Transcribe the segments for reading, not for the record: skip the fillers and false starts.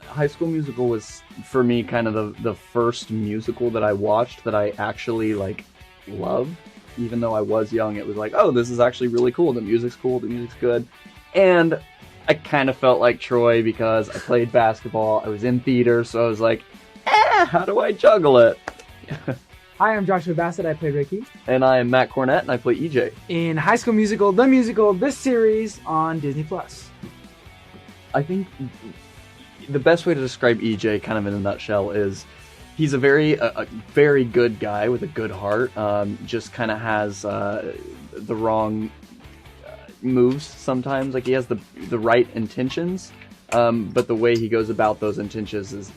High School Musical was, for me, kind of the first musical that I watched that I actually, like, loved. Even though I was young, it was like, oh, this is actually really cool. The music's cool. The music's good. And I kind of felt like Troy because I played basketball. I was in theater, so I was like, how do I juggle it? Hi, I'm Joshua Bassett. I play Ricky. And I am Matt Cornett, and I play E.J. In High School Musical, the musical, this series on Disney+. I think the best way to describe E.J. kind of in a nutshell is he's a very good guy with a good heart, just kind of has the wrong moves sometimes. Like, he has the right intentions, but the way he goes about those intentions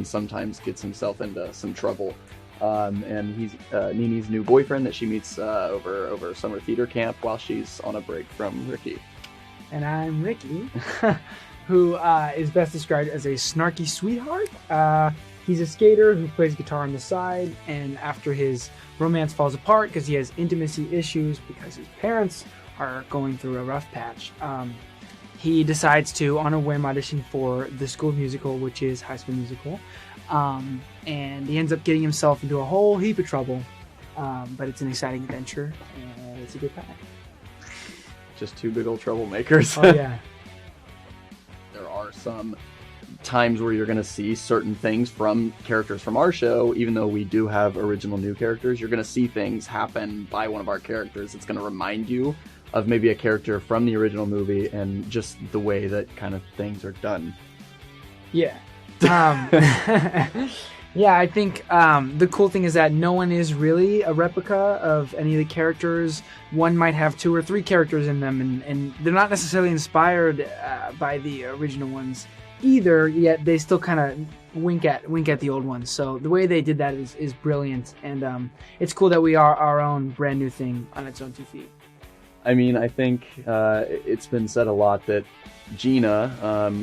sometimes gets himself into some trouble. And he's Nini's new boyfriend that she meets over summer theater camp while she's on a break from Ricky. And I'm Ricky, who is best described as a snarky sweetheart. He's a skater who plays guitar on the side, and after his romance falls apart because he has intimacy issues because his parents are going through a rough patch, he decides to, on a whim, audition for the school musical, which is High School Musical. And he ends up getting himself into a whole heap of trouble, but it's an exciting adventure, and it's a good time. Just two big old troublemakers. Oh, yeah. There are some times where you're going to see certain things from characters from our show. Even though we do have original new characters, you're going to see things happen by one of our characters. It's going to remind you of maybe a character from the original movie and just the way that kind of things are done. Yeah. Yeah, I think the cool thing is that no one is really a replica of any of the characters. One might have 2 or 3 characters in them, and they're not necessarily inspired by the original ones either, yet they still kind of wink at the old ones. So the way they did that is brilliant, and it's cool that we are our own brand new thing on its own 2 feet. I mean, I think it's been said a lot that Gina,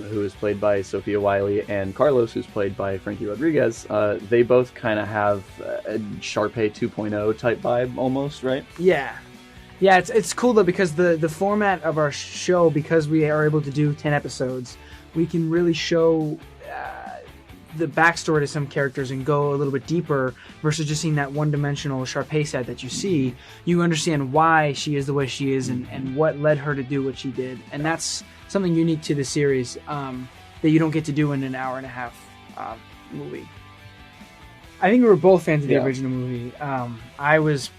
who is played by Sophia Wiley, and Carlos, who's played by Frankie Rodriguez, they both kind of have a Sharpay 2.0 type vibe almost, right? Yeah. Yeah, it's cool though, because the format of our show, because we are able to do 10 episodes, we can really show the backstory to some characters and go a little bit deeper versus just seeing that one-dimensional Sharpay set that you see. You understand why she is the way she is and what led her to do what she did. And that's something unique to the series that you don't get to do in an hour and a half movie. I think we were both fans of the original movie. I was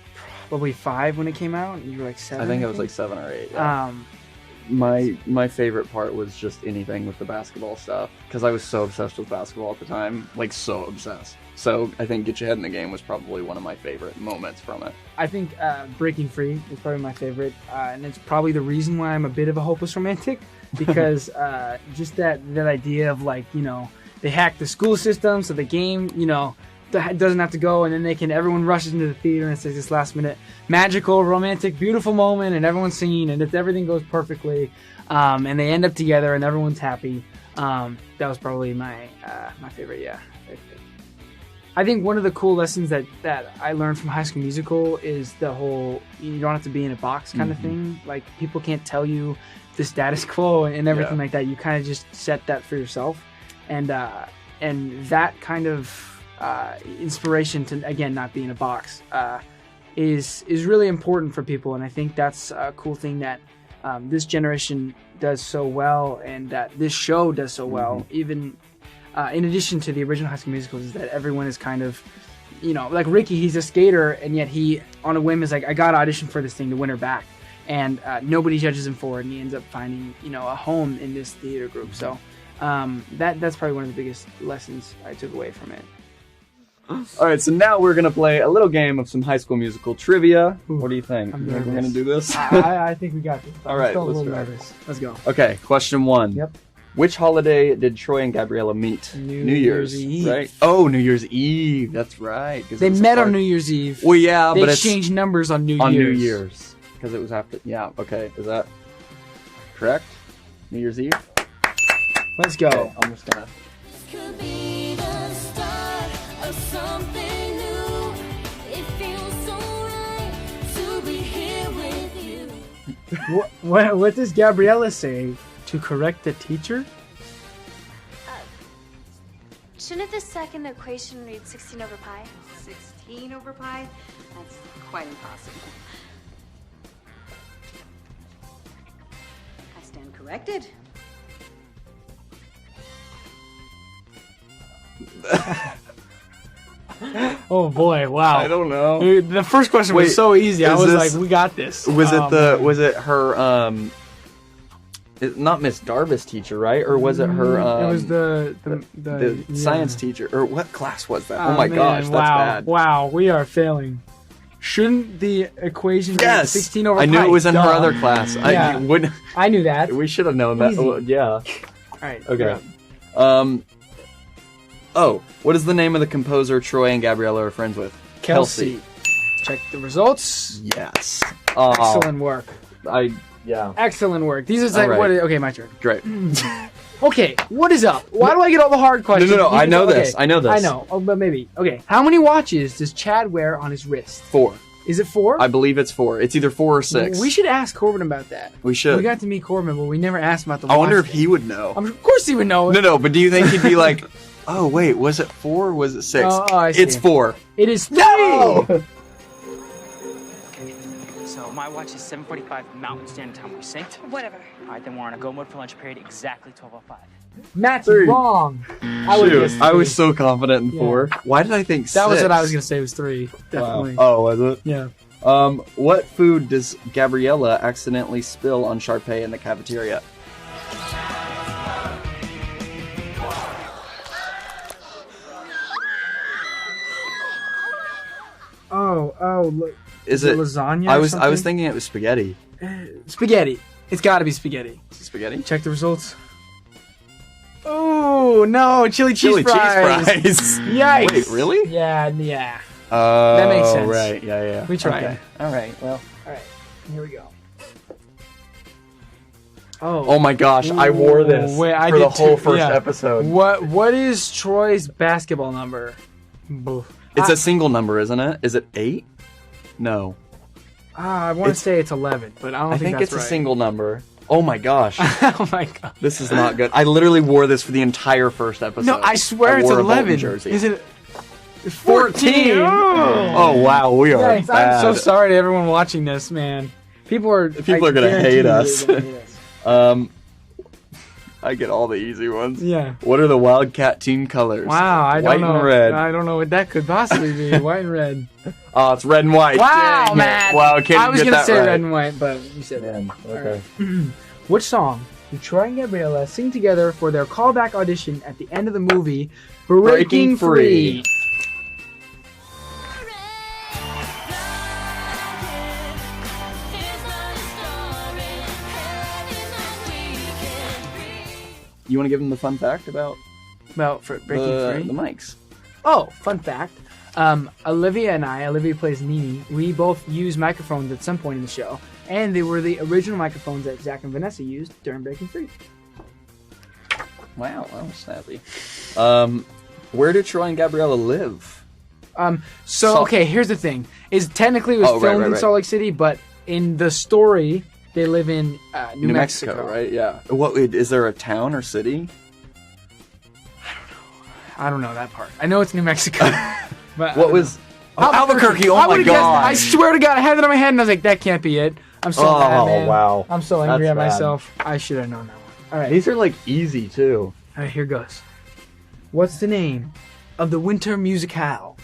probably 5 when it came out. You were like 7? I think I was like 7 or 8. Yeah. My favorite part was just anything with the basketball stuff, because I was so obsessed with basketball at the time, like so obsessed. So I think Get Your Head in the Game was probably one of my favorite moments from it. I think Breaking Free is probably my favorite, and it's probably the reason why I'm a bit of a hopeless romantic, because just that idea of, like, you know, they hack the school system so the game, you know, doesn't have to go, and then everyone rushes into the theater and it's like this last minute magical, romantic, beautiful moment, and everyone's singing and everything goes perfectly, and they end up together and everyone's happy. That was probably my favorite. Yeah, I think one of the cool lessons that I learned from High School Musical is the whole you don't have to be in a box kind of thing. Like, people can't tell you the status quo and everything like that. You kind of just set that for yourself, and that kind of inspiration to, again, not be in a box is really important for people. And I think that's a cool thing that this generation does so well, and that this show does so well, even in addition to the original High School Musicals, is that everyone is kind of, you know, like Ricky, he's a skater, and yet he, on a whim, is like, I got to audition for this thing to win her back. And nobody judges him for it, and he ends up finding, you know, a home in this theater group. So that's probably one of the biggest lessons I took away from it. All right, so now we're going to play a little game of some High School Musical trivia. Ooh, what do you think? I'm You think we're going to do this? I think we got this. All right, I'm still a let's little try. nervous. Let's go. Okay, question 1. Yep. Which holiday did Troy and Gabriella meet? New Year's Eve. Right? Oh, New Year's Eve. That's right. They met on New Year's Eve. Well, yeah, they but exchanged numbers on New Year's. on New Year's. Because it was after... Yeah, okay. Is that correct? New Year's Eve? Let's go. Okay, I'm just going to... Could be the start of something new. It feels so right to be here with you. What does Gabriella say? To correct the teacher? Shouldn't the second equation read 16 over pi? 16 over pi? That's quite impossible. I stand corrected. Oh boy! Wow. I don't know. Dude, the first question Wait, was so easy. I is was this- like, "We got this." Was Oh, it the? man. Was it her? Not Miss Darvis teacher, right? Or was it her? It was the yeah. science teacher. Or what class was that? Oh Oh my man, gosh, that's wow, bad. Wow, we are failing. Shouldn't the equation be Yes, 16 over I knew pi? it was in her Duh. other class. Yeah. I would. I knew that. We should have known that. Easy. Well, yeah. All right. Okay. Oh, what is the name of the composer Troy and Gabriella are friends with? Kelsey. Check the results. Yes. Excellent work. Yeah. Excellent work. These are like All right. what? Okay, my turn. Great. Okay, what is up? Why do I get all the hard questions? No, I know Okay, this. I know this. I know. Oh, but maybe. Okay. How many watches does Chad wear on his wrist? 4. Is it 4? I believe it's 4. It's either 4 or 6. We should ask Corbin about that. We should. We got to meet Corbin, but we never asked him about the I wonder watch if thing. he would know. Of course he would know. No, but do you think he'd be like, oh, wait, was it 4 or was it 6? Oh, I see. It's 4. It is 3! No! So my watch is 7:45 Mountain Standard Time. We synced? Whatever. All right, then we're on a go mode for lunch period, exactly 12:05. Matt's 3. wrong. I would Shoot, guess I was 3. so confident in Yeah. 4. Why did I think 6? That was what I was going to say was 3. Definitely. Wow. Oh, was it? Yeah. What food does Gabriella accidentally spill on Sharpay in the cafeteria? Look. Is it it lasagna I or was something? thinking it was spaghetti. Spaghetti. It's got to be spaghetti. Is it spaghetti? Check the results. Oh, no. Chili cheese fries. Yikes. Wait, really? Yeah. That makes sense. Right. Yeah. We tried. Okay. All right. Well. All right. Here we go. Oh. Oh my gosh! I wore this Wait, I for did the whole too, first yeah. episode. What is Troy's basketball number? It's a single number, isn't it? Is it 8? No. I want to It's- say it's 11, but I don't I think think that's it's right. a single number. Oh my gosh! Oh my god. This is not good. I literally wore this for the entire first episode. No, I swear it's wore a Bolton 11. jersey. Is it 14? Oh. Oh wow, we are Thanks. bad. I'm so sorry to everyone watching this, man. People are People are gonna guarantee hate you us. they're gonna hate us. I get all the easy ones. Yeah. What are the Wildcat team colors? Wow, I White don't know. and red. I don't know what that could possibly be. White and red. Oh, it's red and white. Wow, Dang it. man. Wow, I can't I was get gonna that say right. red and white, but you said that. Man, okay. Which song did Troy and Gabriella sing together for their callback audition at the end of the movie Breaking Free? You want to give them the fun fact about Well, for Breaking Free? the mics? Oh, fun fact. Olivia and I, Olivia plays Nini, we both use microphones at some point in the show, and they were the original microphones that Zach and Vanessa used during Breaking Free. Wow, that was snappy. Where did Troy and Gabriella live? Okay, here's the thing. Is technically it was filmed in right. Salt Lake City, but in the story, they live in New Mexico. Right? Yeah. What is there a town or city? I don't know that part. I know it's New Mexico. But What was Albuquerque? Oh I my would've guessed that. I god! swear to God, I had it on my head, and I was like, "That can't be it." I'm so Oh, mad, man. wow. I'm so angry That's at bad. myself. I should have known that one. All right, These are like easy too. all right, here goes. What's the name of the winter musicale?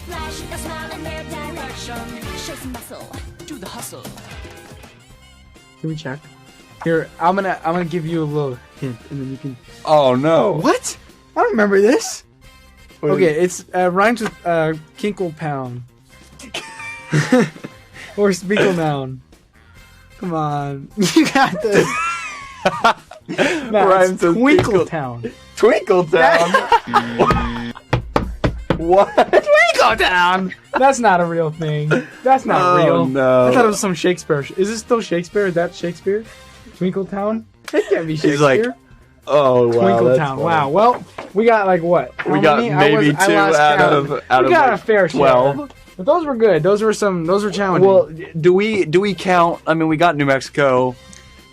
Flash a smile in their direction. Show some muscle. Do the hustle. Can we check? Here, I'm gonna give you a little hint, and then you can. Oh no! What? I don't remember this. What Okay, is- it's rhymes with Kinkle Pound or Speakle Noun. Come on, you got this. No, Rhymes it's with Twinkle Twinkle- Town. Twinkle Town. What? Twinkle Town. That's not a real thing. That's not Oh, real. no. I thought it was some Shakespeare. Is this still Shakespeare? Is that Shakespeare? Twinkle Town? It can't be Shakespeare. He's like, oh wow, Twinkle that's Town. funny. Wow. Well, we got like what? How We got many? maybe I two lost out count. of We got like a fair 12. share. But those were good. Those were challenging. Well, do we count? I mean, we got New Mexico.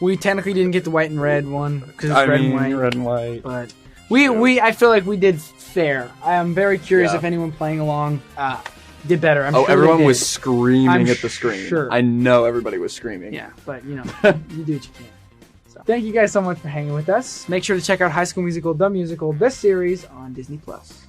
we technically didn't get the white and red one because it's I red mean, and white. red and white. But I feel like we did fair. I am very curious Yeah. if anyone playing along did better. I'm sure everyone they did. was screaming I'm at the screen. sure. I know everybody was screaming. Yeah, but you do what you can. So, thank you guys so much for hanging with us. Make sure to check out High School Musical: The Musical, the series on Disney Plus.